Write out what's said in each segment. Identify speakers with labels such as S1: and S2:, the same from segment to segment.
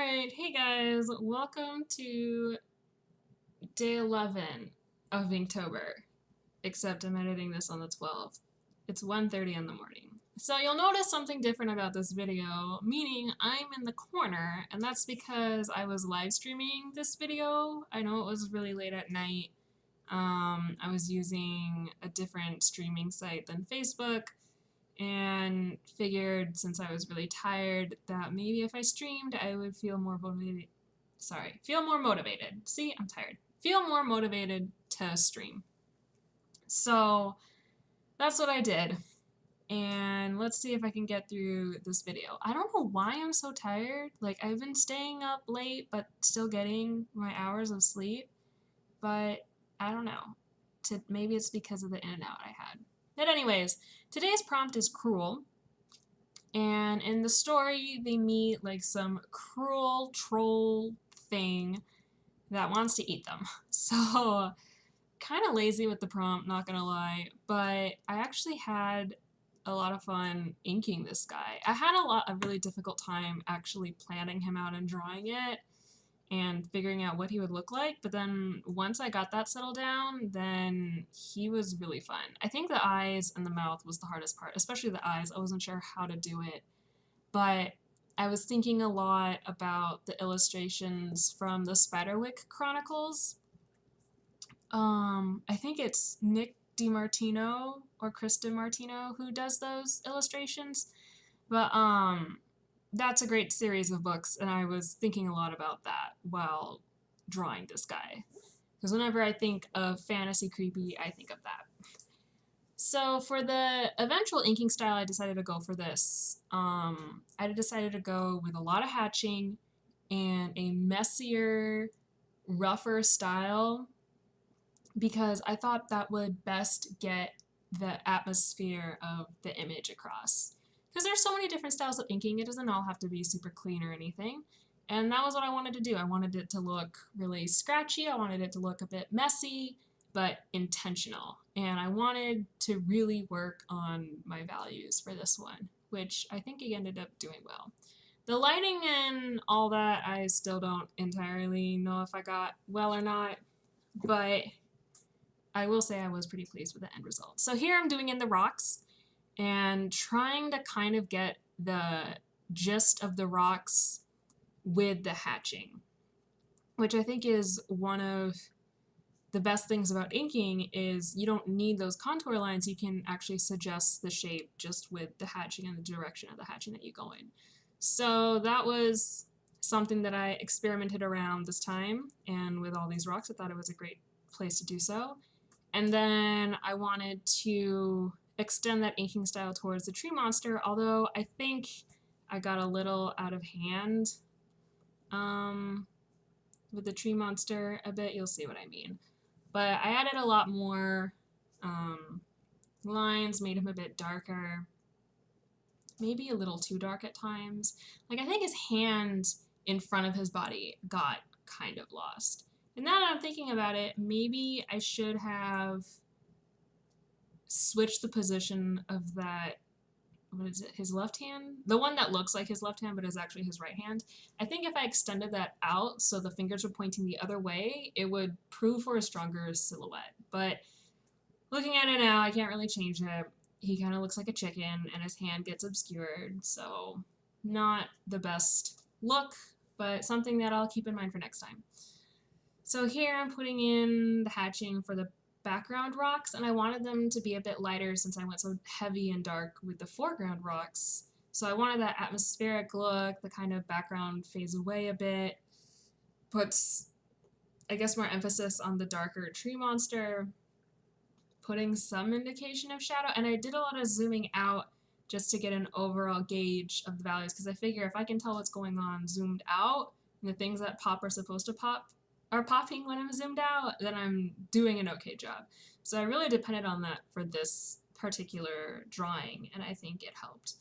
S1: Alright, hey guys, welcome to day 11 of Inktober, except I'm editing this on the 12th. It's 1:30 in the morning. So you'll notice something different about this video, meaning I'm in the corner, and that's because I was live streaming this video. I know it was really late at night. I was using a different streaming site than Facebook, and figured since I was really tired that maybe if I streamed I would feel more motivated. Feel more motivated. See, I'm tired. Feel more motivated to stream. So that's what I did. And let's see if I can get through this video. I don't know why I'm so tired. Like, I've been staying up late but still getting my hours of sleep. But I don't know. Maybe it's because of the in and out I had. But anyways, today's prompt is cruel, and in the story they meet like some cruel troll thing that wants to eat them. So kind of lazy with the prompt, not gonna lie, but I actually had a lot of fun inking this guy. I had a really difficult time actually planning him out and drawing it and figuring out what he would look like, but then once I got that settled down, then he was really fun. I think the eyes and the mouth was the hardest part, especially the eyes. I wasn't sure how to do it, but I was thinking a lot about the illustrations from the Spiderwick Chronicles. I think it's Nick DiMartino or Chris DiMartino who does those illustrations, but that's a great series of books, and I was thinking a lot about that while drawing this guy. Because whenever I think of fantasy creepy, I think of that. So for the eventual inking style, I decided to go for this. I decided to go with a lot of hatching and a messier, rougher style because I thought that would best get the atmosphere of the image across. Because there's so many different styles of inking, it doesn't all have to be super clean or anything. And that was what I wanted to do. I wanted it to look really scratchy, I wanted it to look a bit messy, but intentional. And I wanted to really work on my values for this one, which I think he ended up doing well. The lighting and all that, I still don't entirely know if I got well or not, but I will say I was pretty pleased with the end result. So here I'm doing in the rocks and trying to kind of get the gist of the rocks with the hatching, which I think is one of the best things about inking is you don't need those contour lines. You can actually suggest the shape just with the hatching and the direction of the hatching that you go in. So that was something that I experimented around this time, and with all these rocks I thought it was a great place to do so. And then I wanted to extend that inking style towards the tree monster, although I think I got a little out of hand with the tree monster a bit. You'll see what I mean. But I added a lot more lines, made him a bit darker, maybe a little too dark at times. Like, I think his hand in front of his body got kind of lost. And now that I'm thinking about it, maybe I should have switched the position of that, what is it, his left hand? The one that looks like his left hand but is actually his right hand. I think if I extended that out so the fingers were pointing the other way, it would prove for a stronger silhouette. But looking at it now, I can't really change it. He kind of looks like a chicken and his hand gets obscured, so not the best look, but something that I'll keep in mind for next time. So here I'm putting in the hatching for the background rocks, and I wanted them to be a bit lighter since I went so heavy and dark with the foreground rocks. So I wanted that atmospheric look, the kind of background fades away a bit, puts, I guess, more emphasis on the darker tree monster, putting some indication of shadow, and I did a lot of zooming out just to get an overall gauge of the values, because I figure if I can tell what's going on zoomed out, and the things that pop are supposed to pop are popping when I'm zoomed out, then I'm doing an okay job. So I really depended on that for this particular drawing, and I think it helped.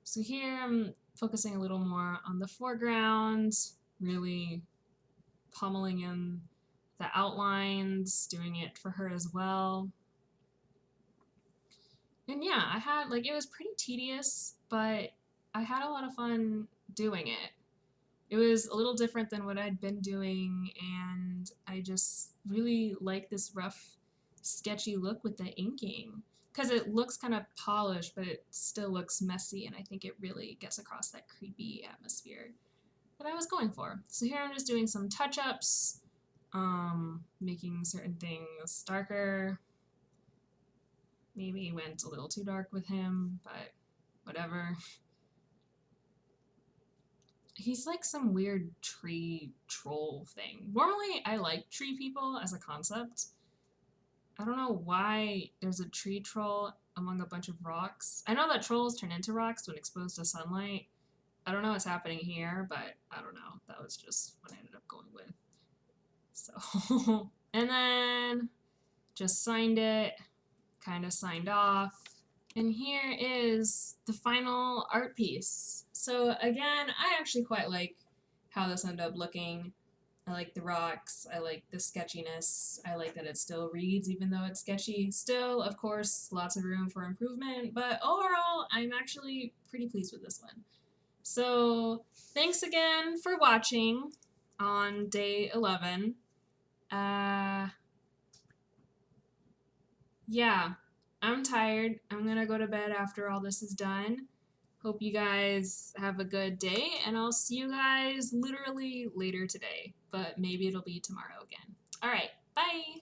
S1: So here I'm focusing a little more on the foreground, really pummeling in the outlines, doing it for her as well. And yeah, I had, like, it was pretty tedious, but I had a lot of fun doing it. It was a little different than what I'd been doing, and I just really like this rough, sketchy look with the inking. Because it looks kind of polished, but it still looks messy, and I think it really gets across that creepy atmosphere that I was going for. So here I'm just doing some touch-ups, making certain things darker. Maybe went a little too dark with him, but whatever. He's like some weird tree troll thing. Normally, I like tree people as a concept. I don't know why there's a tree troll among a bunch of rocks. I know that trolls turn into rocks when exposed to sunlight. I don't know what's happening here, but I don't know. That was just what I ended up going with. So, and then just signed it, kind of signed off. And here is the final art piece. So again, I actually quite like how this ended up looking. I like the rocks, I like the sketchiness, I like that it still reads even though it's sketchy. Still, of course, lots of room for improvement, but overall, I'm actually pretty pleased with this one. So thanks again for watching on day 11. Yeah, I'm tired. I'm gonna go to bed after all this is done. Hope you guys have a good day, and I'll see you guys literally later today, but maybe it'll be tomorrow again. All right, bye!